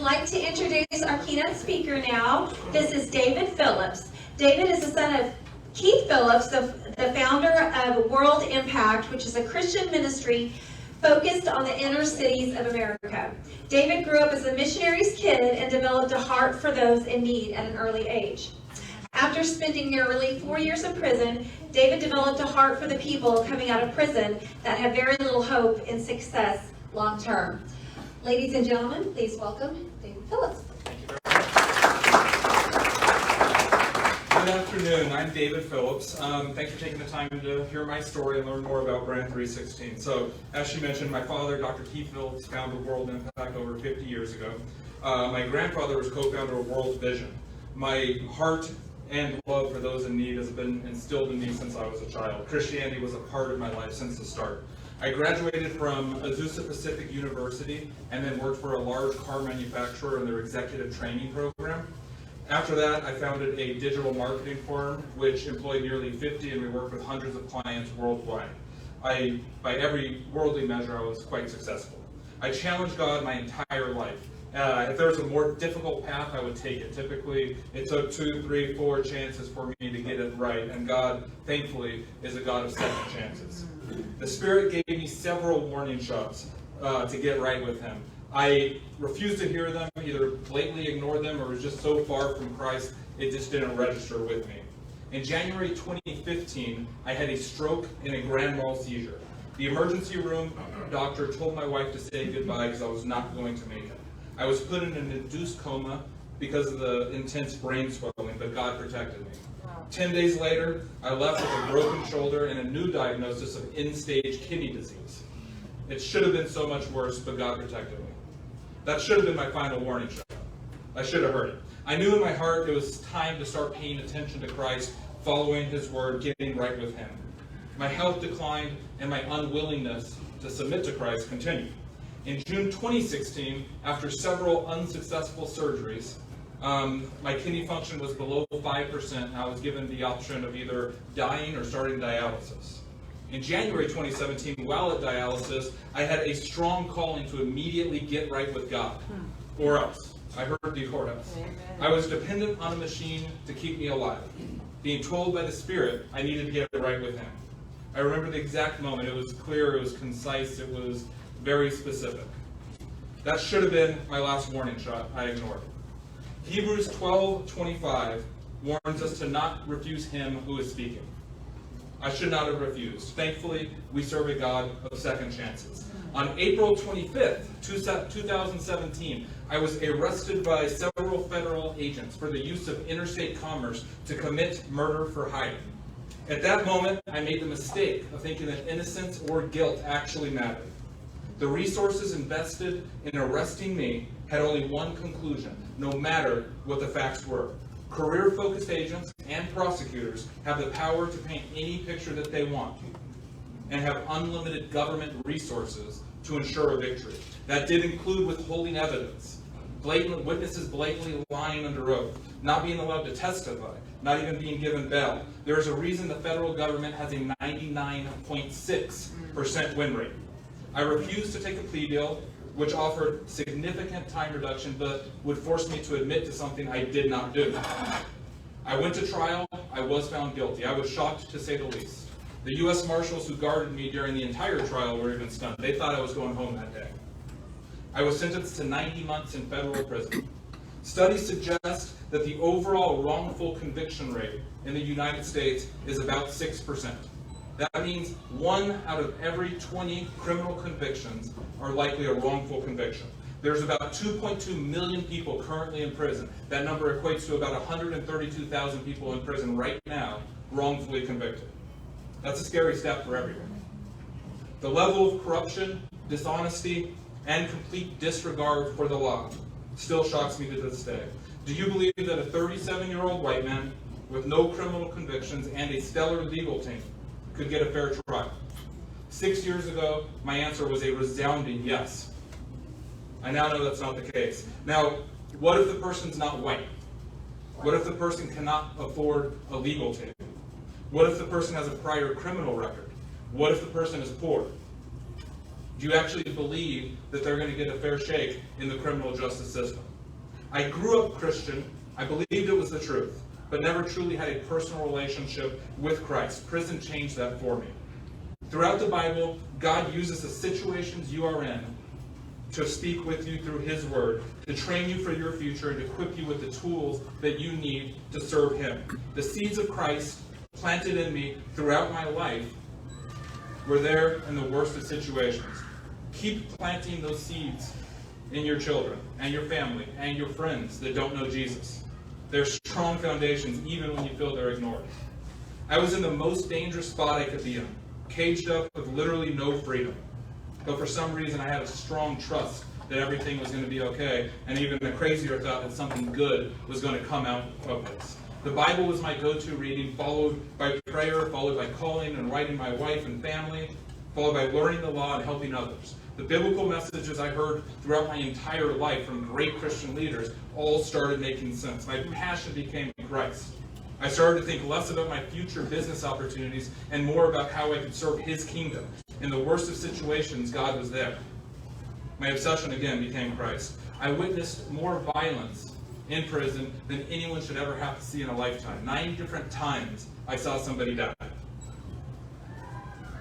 would like to introduce our keynote speaker now. This is David Phillips. David is the son of Keith Phillips, the founder of World Impact, which is a Christian ministry focused on the inner cities of America. David grew up as a missionary's kid and developed a heart for those in need at an early age. After spending nearly 4 years in prison, David developed a heart for the people coming out of prison that have very little hope in success long term. Ladies and gentlemen, please welcome David Phillips. Good afternoon. I'm David Phillips. Thanks for taking the time to hear my story and learn more about Brand 316. So, as she mentioned, my father, Dr. Keith Phillips, founded World Impact over 50 years ago. My grandfather was co-founder of World Vision. My heart and love for those in need has been instilled in me since I was a child. Christianity was a part of my life since the start. I graduated from Azusa Pacific University and then worked for a large car manufacturer in their executive training program. After that, I founded a digital marketing firm which employed nearly 50, and we worked with hundreds of clients worldwide. By every worldly measure, I was quite successful. I challenged God my entire life. If there was a more difficult path, I would take it. Typically, it took 2, 3, 4 chances for me to get it right, and God, thankfully, is a God of second chances. The Spirit gave me several warning shots to get right with Him. I refused to hear them, either blatantly ignored them, or was just so far from Christ, it just didn't register with me. In January 2015, I had a stroke and a grand mal seizure. The emergency room doctor told my wife to say goodbye because I was not going to make it. I was put in an induced coma because of the intense brain swelling, but God protected me. 10 days later, I left with a broken shoulder and a new diagnosis of end-stage kidney disease. It should have been so much worse, but God protected me. That should have been my final warning shot. I should have heard it. I knew in my heart it was time to start paying attention to Christ, following His word, getting right with Him. My health declined, and my unwillingness to submit to Christ continued. In June 2016, after several unsuccessful surgeries, my kidney function was below 5%, and I was given the option of either dying or starting dialysis. In January 2017, while at dialysis, I had a strong calling to immediately get right with God, or else. I heard the or else. I was dependent on a machine to keep me alive, being told by the Spirit I needed to get right with Him. I remember the exact moment. It was clear, it was concise, it was very specific. That should have been my last warning shot. I ignored it. Hebrews 12:25 warns us to not refuse Him who is speaking. I should not have refused. Thankfully, we serve a God of second chances. On April 25th, 2017, I was arrested by several federal agents for the use of interstate commerce to commit murder for hire. At that moment, I made the mistake of thinking that innocence or guilt actually mattered. The resources invested in arresting me had only one conclusion, no matter what the facts were. Career-focused agents and prosecutors have the power to paint any picture that they want and have unlimited government resources to ensure a victory. That did include withholding evidence, witnesses blatantly lying under oath, not being allowed to testify, not even being given bail. There is a reason the federal government has a 99.6% win rate. I refused to take a plea deal, which offered significant time reduction, but would force me to admit to something I did not do. I went to trial. I was found guilty. I was shocked, to say the least. The U.S. Marshals who guarded me during the entire trial were even stunned. They thought I was going home that day. I was sentenced to 90 months in federal prison. Studies suggest that the overall wrongful conviction rate in the United States is about 6%. That means 1 out of every 20 criminal convictions are likely a wrongful conviction. There's about 2.2 million people currently in prison. That number equates to about 132,000 people in prison right now, wrongfully convicted. That's a scary step for everyone. The level of corruption, dishonesty, and complete disregard for the law still shocks me to this day. Do you believe that a 37-year-old white man with no criminal convictions and a stellar legal team could get a fair trial? 6 years ago, my answer was a resounding yes. I now know that's not the case. Now, what if the person's not white? What if the person cannot afford a legal team? What if the person has a prior criminal record? What if the person is poor? Do you actually believe that they're going to get a fair shake in the criminal justice system? I grew up Christian. I believed it was the truth, but never truly had a personal relationship with Christ. Prison changed that for me. Throughout the Bible, God uses the situations you are in to speak with you through His Word, to train you for your future, and to equip you with the tools that you need to serve Him. The seeds of Christ planted in me throughout my life were there in the worst of situations. Keep planting those seeds in your children and your family and your friends that don't know Jesus. They're strong foundations even when you feel they're ignored. I was in the most dangerous spot I could be in, caged up with literally no freedom. But for some reason I had a strong trust that everything was going to be okay, and even a crazier thought that something good was going to come out of this. The Bible was my go-to reading, followed by prayer, followed by calling and writing my wife and family, followed by learning the law and helping others. The biblical messages I heard throughout my entire life from great Christian leaders all started making sense. My passion became Christ. I started to think less about my future business opportunities and more about how I could serve His kingdom. In the worst of situations, God was there. My obsession again became Christ. I witnessed more violence in prison than anyone should ever have to see in a lifetime. 9 different times I saw somebody die.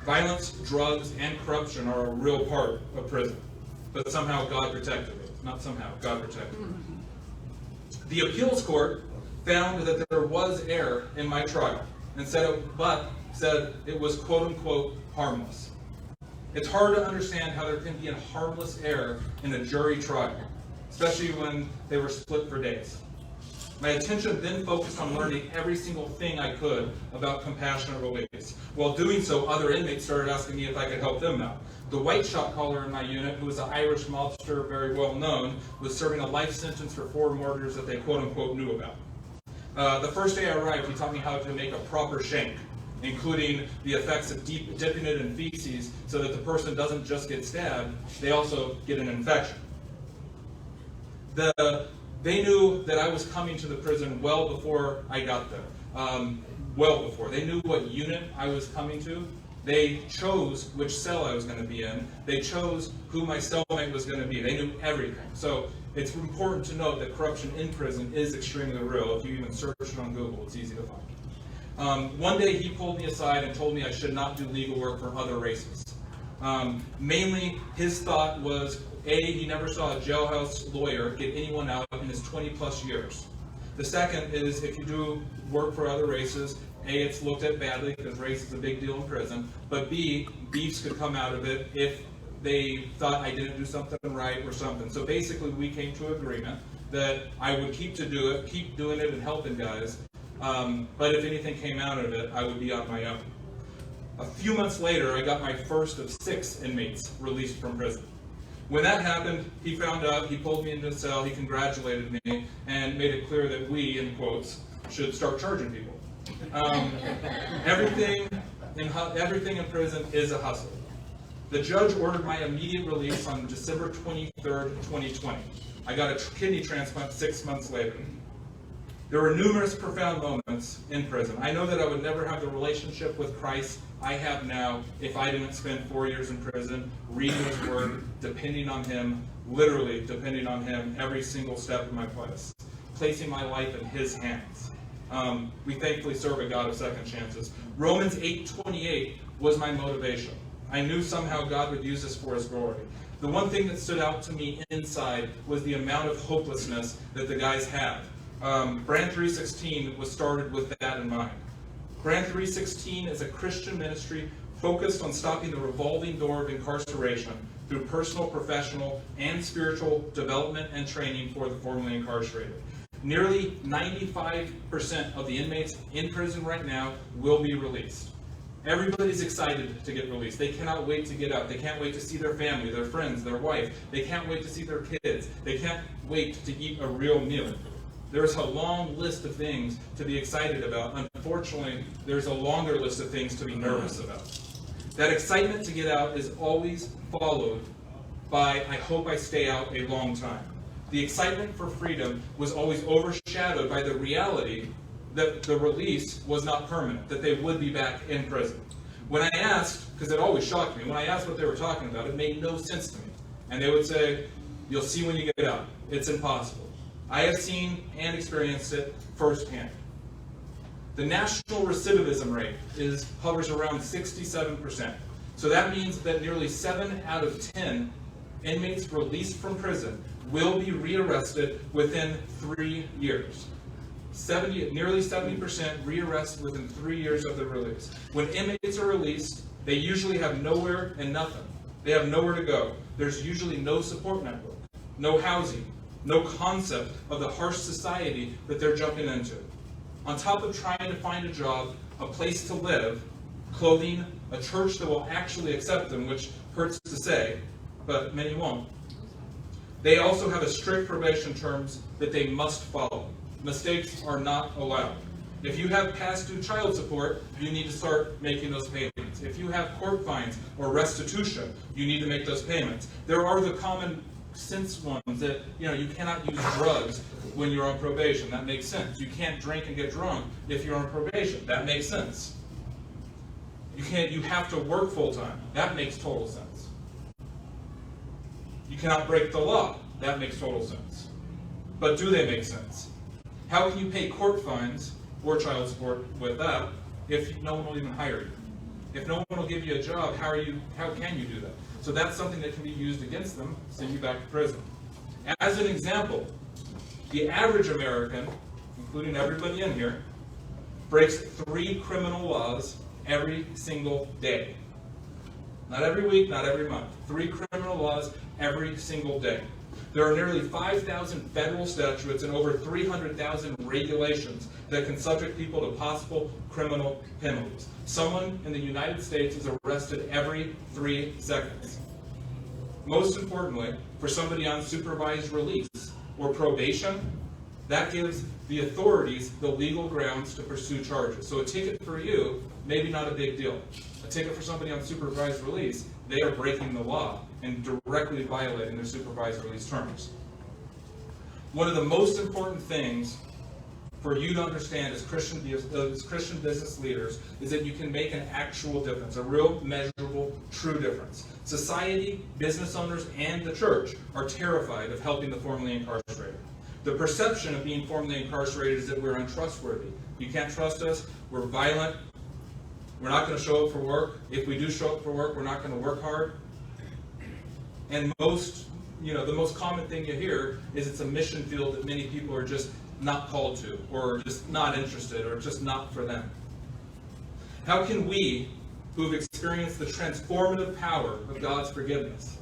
Violence, drugs, and corruption are a real part of prison. But somehow God protected it. Not somehow, God protected it. The appeals court found that there was error in my trial, and said it was quote-unquote harmless. It's hard to understand how there can be a harmless error in a jury trial, especially when they were split for days. My attention then focused on learning every single thing I could about compassionate release. While doing so, other inmates started asking me if I could help them out. The white shot caller in my unit, who was an Irish mobster, very well known, was serving a life sentence for 4 murders that they quote-unquote knew about. The first day I arrived, he taught me how to make a proper shank, including the effects of dipping it in feces so that the person doesn't just get stabbed, they also get an infection. They knew that I was coming to the prison well before I got there. Well before. They knew what unit I was coming to. They chose which cell I was going to be in. They chose who my cellmate was going to be. They knew everything. So it's important to note that corruption in prison is extremely real. If you even search it on Google, it's easy to find. One day he pulled me aside and told me I should not do legal work for other races. Mainly, his thought was, A, he never saw a jailhouse lawyer get anyone out in his 20-plus years. The second is, if you do work for other races, A, it's looked at badly because race is a big deal in prison, but B, beefs could come out of it if they thought I didn't do something right or something. So basically, we came to an agreement that I would keep doing it and helping guys, but if anything came out of it, I would be on my own. A few months later, I got my first of 6 inmates released from prison. When that happened, he found out, he pulled me into a cell, he congratulated me, and made it clear that we, in quotes, should start charging people. Everything in prison is a hustle. The judge ordered my immediate release on December 23rd, 2020. I got a kidney transplant 6 months later. There were numerous profound moments in prison. I know that I would never have the relationship with Christ I have now if I didn't spend 4 years in prison, reading His Word, depending on Him, literally depending on Him every single step of my place, placing my life in His hands. We thankfully serve a God of second chances. Romans 8:28 was my motivation. I knew somehow God would use this for His glory. The one thing that stood out to me inside was the amount of hopelessness that the guys had. Brand 316 was started with that in mind. Brand 316 is a Christian ministry focused on stopping the revolving door of incarceration through personal, professional, and spiritual development and training for the formerly incarcerated. Nearly 95% of the inmates in prison right now will be released. Everybody's excited to get released. They cannot wait to get out. They can't wait to see their family, their friends, their wife. They can't wait to see their kids. They can't wait to eat a real meal. There's a long list of things to be excited about. Unfortunately, there's a longer list of things to be nervous about. That excitement to get out is always followed by, I hope I stay out a long time. The excitement for freedom was always overshadowed by the reality that the release was not permanent, that they would be back in prison. When I asked, because it always shocked me, when I asked what they were talking about, it made no sense to me. And they would say, you'll see when you get out. It's impossible. I have seen and experienced it firsthand. The national recidivism rate hovers around 67%. So that means that nearly 7 out of 10 inmates released from prison will be rearrested within 3 years. Nearly 70% rearrested within 3 years of their release. When inmates are released, they usually have nowhere and nothing. They have nowhere to go. There's usually no support network, no housing, no concept of the harsh society that they're jumping into. On top of trying to find a job, a place to live, clothing, a church that will actually accept them, which hurts to say, but many won't. They also have a strict probation terms that they must follow. Mistakes are not allowed. If you have past due child support, you need to start making those payments. If you have court fines or restitution, you need to make those payments. There are the common sense ones that, you cannot use drugs when you're on probation. That makes sense. You can't drink and get drunk if you're on probation. That makes sense. You have to work full time. That makes total sense. You cannot break the law. That makes total sense. But do they make sense? How can you pay court fines or child support with that if no one will even hire you? If no one will give you a job, how can you do that? So that's something that can be used against them, send you back to prison. As an example, the average American, including everybody in here, breaks 3 criminal laws every single day. Not every week, not every month. 3 criminal laws every single day. There are nearly 5,000 federal statutes and over 300,000 regulations that can subject people to possible criminal penalties. Someone in the United States is arrested every 3 seconds. Most importantly, for somebody on supervised release or probation, that gives the authorities the legal grounds to pursue charges. So a ticket for you, maybe not a big deal. A ticket for somebody on supervised release, they are breaking the law and directly violating their supervised release terms. One of the most important things for you to understand as Christian business leaders is that you can make an actual difference, a real, measurable, true difference. Society, business owners, and the church are terrified of helping the formerly incarcerated. The perception of being formerly incarcerated is that we're untrustworthy. You can't trust us, we're violent, we're not going to show up for work. If we do show up for work, we're not going to work hard. And the most common thing you hear is it's a mission field that many people are just not called to, or just not interested, or just not for them. How can we, who've experienced the transformative power of God's forgiveness,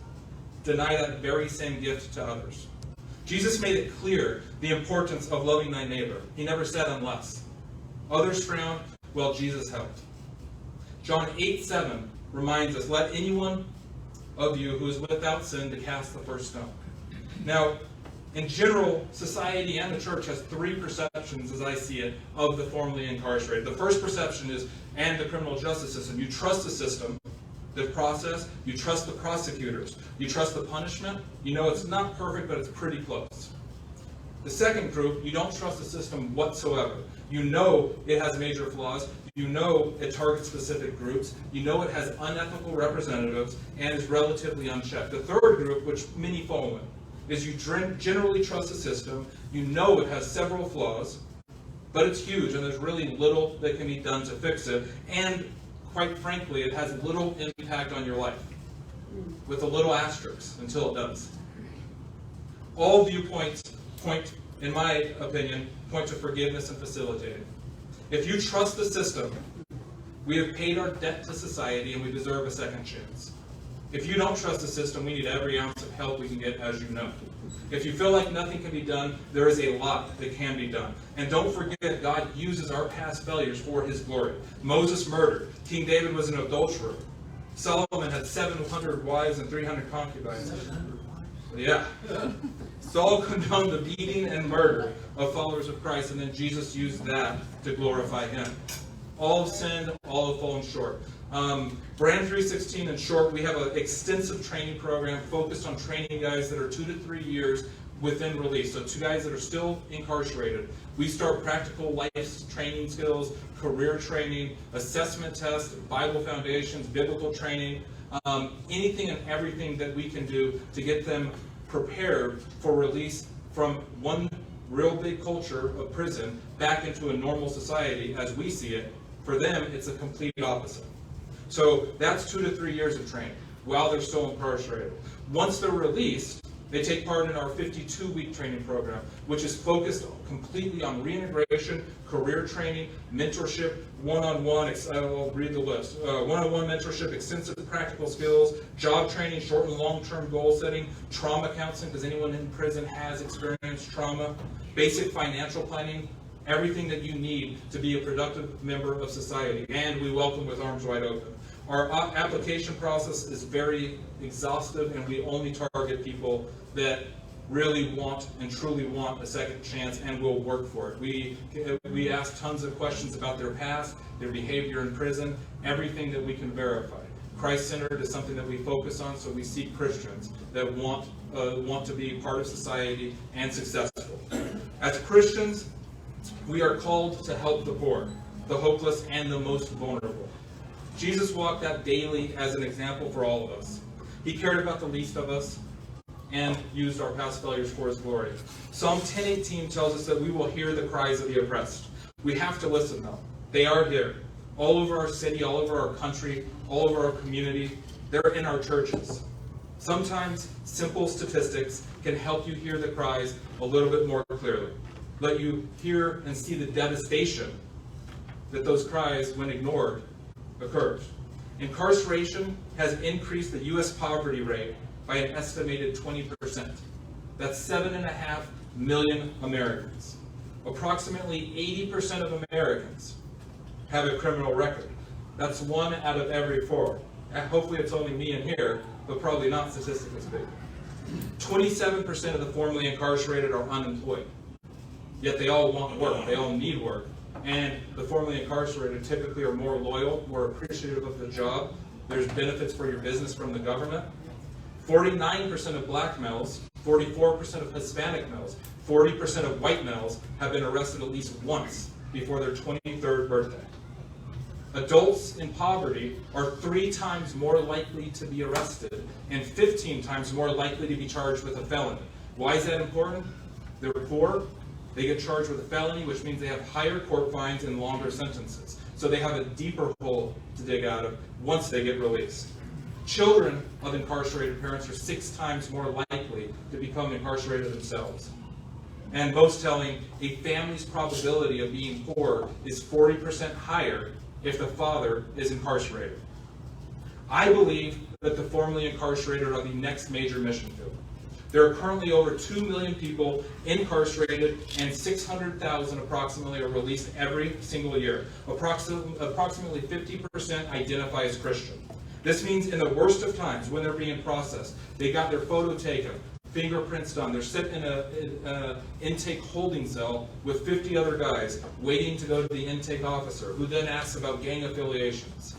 deny that very same gift to others? Jesus made it clear the importance of loving thy neighbor. He never said unless. Others frowned, while Jesus helped. John 8:7 reminds us, let anyone of you who is without sin to cast the first stone. Now, in general, society and the church has 3 perceptions, as I see it, of the formerly incarcerated. The first perception is, and the criminal justice system. You trust the system, the process, you trust the prosecutors, you trust the punishment. You know it's not perfect, but it's pretty close. The second group, you don't trust the system whatsoever. You know it has major flaws. You know it targets specific groups. You know it has unethical representatives and is relatively unchecked. The third group, which many fall in, is you generally trust the system. You know it has several flaws, but it's huge and there's really little that can be done to fix it. And quite frankly, it has little impact on your life, with a little asterisk until it does. All viewpoints in my opinion, point to forgiveness and facilitating. If you trust the system, we have paid our debt to society and we deserve a second chance. If you don't trust the system, we need every ounce of help we can get, as you know. If you feel like nothing can be done, there is a lot that can be done. And don't forget, God uses our past failures for his glory. Moses murdered. King David was an adulterer. Solomon had 700 wives and 300 concubines. Yeah. Saul condoned the beating and murder of followers of Christ, and then Jesus used that to glorify him. All have sinned, all have fallen short. Brand 316, in short, we have an extensive training program focused on training guys that are 2 to 3 years within release. So 2 guys that are still incarcerated, we start practical life training skills, career training, assessment tests, Bible foundations, biblical training, anything and everything that we can do to get them prepared for release from one real big culture of prison back into a normal society as we see it. For them, it's a complete opposite. So that's 2 to 3 years of training while they're still incarcerated. Once they're released, they take part in our 52-week training program, which is focused completely on reintegration, career training, mentorship, one-on-one, I'll read the list, one-on-one mentorship, extensive practical skills, job training, short and long-term goal setting, trauma counseling, because anyone in prison has experienced trauma, basic financial planning, everything that you need to be a productive member of society, and we welcome with arms wide open. Our application process is very exhaustive, and we only target people that really want and truly want a second chance and will work for it. We ask tons of questions about their past, their behavior in prison, everything that we can verify. Christ-centered is something that we focus on, so we seek Christians that want to be part of society and successful. As Christians, we are called to help the poor, the hopeless, and the most vulnerable. Jesus walked out daily as an example for all of us. He cared about the least of us and used our past failures for his glory. Psalm 10:18 tells us that we will hear the cries of the oppressed. We have to listen, though. They are here. All over our city, all over our country, all over our community. They're in our churches. Sometimes simple statistics can help you hear the cries a little bit more clearly. Let you hear and see the devastation that those cries, when ignored, occurs. Incarceration has increased the U.S. poverty rate by an estimated 20%. That's 7.5 million Americans. Approximately 80% of Americans have a criminal record. That's 1 out of every 4. Hopefully it's only me in here, but probably not statistically speaking. 27% of the formerly incarcerated are unemployed. Yet they all want work, they all need work. And the formerly incarcerated typically are more loyal, more appreciative of the job. There's benefits for your business from the government. 49% of black males, 44% of Hispanic males, 40% of white males have been arrested at least once before their 23rd birthday. Adults in poverty are 3 times more likely to be arrested and 15 times more likely to be charged with a felony. Why is that important? They're poor. They get charged with a felony, which means they have higher court fines and longer sentences. So they have a deeper hole to dig out of once they get released. Children of incarcerated parents are 6 times more likely to become incarcerated themselves. And most telling, a family's probability of being poor is 40% higher if the father is incarcerated. I believe that the formerly incarcerated are the next major mission field. There are currently over 2 million people incarcerated, and 600,000 approximately are released every single year. Approximately 50% identify as Christian. This means in the worst of times, when they're being processed, they got their photo taken, fingerprints done, they're sitting in an intake holding cell with 50 other guys waiting to go to the intake officer, who then asks about gang affiliations,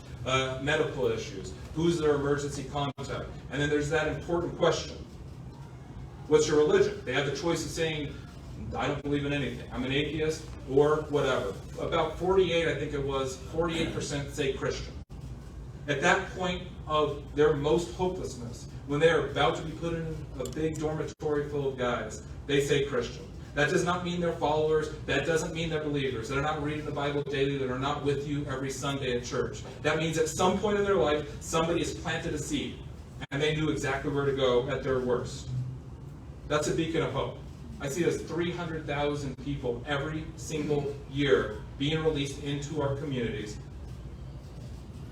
medical issues, who's their emergency contact, and then there's that important question. What's your religion? They have the choice of saying, I don't believe in anything. I'm an atheist, or whatever. About 48% say Christian. At that point of their most hopelessness, when they are about to be put in a big dormitory full of guys, they say Christian. That does not mean they're followers. That doesn't mean they're believers. They're not reading the Bible daily. They're not with you every Sunday at church. That means at some point in their life, somebody has planted a seed, and they knew exactly where to go at their worst. That's a beacon of hope. I see there's 300,000 people every single year being released into our communities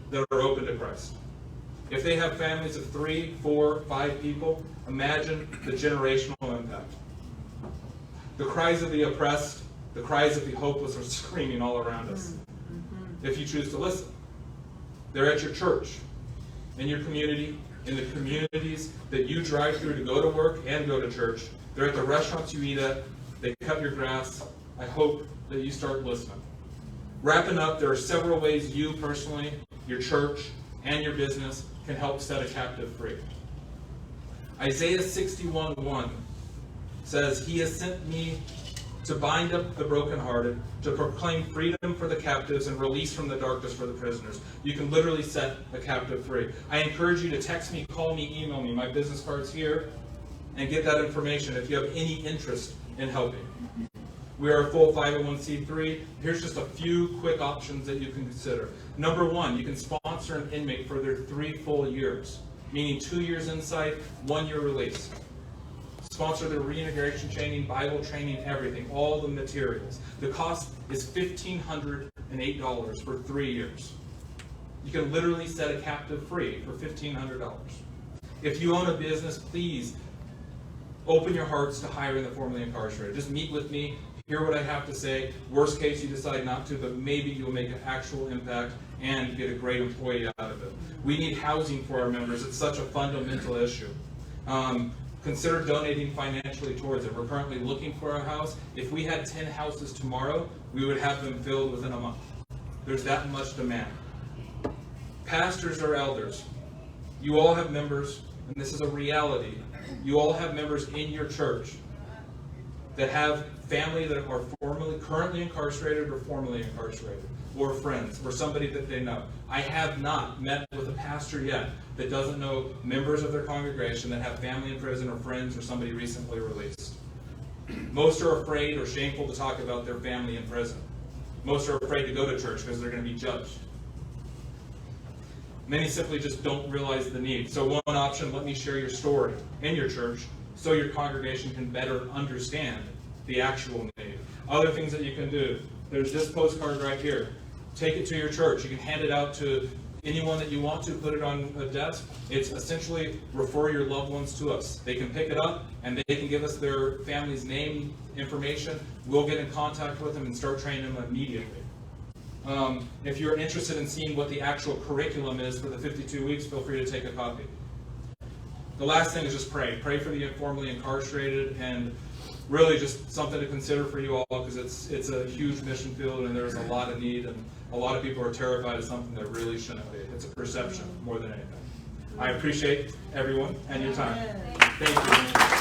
that are open to Christ. If they have families of 3, 4, 5 people, imagine the generational impact. The cries of the oppressed, the cries of the hopeless are screaming all around us. If you choose to listen. They're at your church, in your community, in the communities that you drive through to go to work and go to church. They're at the restaurants you eat at. They cut your grass. I hope that you start listening. Wrapping up, there are several ways you personally, your church, and your business can help set a captive free. Isaiah 61:1 says, "He has sent me to bind up the brokenhearted, to proclaim freedom for the captives and release from the darkness for the prisoners." You can literally set a captive free. I encourage you to text me, call me, email me. My business card's here, and get that information if you have any interest in helping. We are a full 501c3. Here's just a few quick options that you can consider. Number one, you can sponsor an inmate for their 3 full years, meaning 2 years inside, 1 year release. Sponsor their reintegration training, Bible training, everything, all the materials. The cost is $1,508 for 3 years. You can literally set a captive free for $1,500. If you own a business, please open your hearts to hiring the formerly incarcerated. Just meet with me, hear what I have to say. Worst case, you decide not to, but maybe you'll make an actual impact and get a great employee out of it. We need housing for our members. It's such a fundamental issue. Consider donating financially towards it. We're currently looking for a house. If we had 10 houses tomorrow, we would have them filled within a month. There's that much demand. Pastors or elders, you all have members, and this is a reality. You all have members in your church that have family that are currently incarcerated or formerly incarcerated, or friends, or somebody that they know. I have not met with a pastor yet that doesn't know members of their congregation that have family in prison, or friends, or somebody recently released. Most are afraid or shameful to talk about their family in prison. Most are afraid to go to church because they're going to be judged. Many simply just don't realize the need. So one option, let me share your story in your church so your congregation can better understand the actual need. Other things that you can do, there's this postcard right here. Take it to your church. You can hand it out to anyone that you want to, put it on a desk. It's essentially refer your loved ones to us. They can pick it up and they can give us their family's name, information. We'll get in contact with them and start training them immediately. If you're interested in seeing what the actual curriculum is for the 52 weeks, feel free to take a copy. The last thing is just pray. Pray for the formerly incarcerated, and really just something to consider for you all, because it's a huge mission field and there's a lot of need, and a lot of people are terrified of something that really shouldn't be. It's a perception more than anything. I appreciate everyone and your time. Thank you.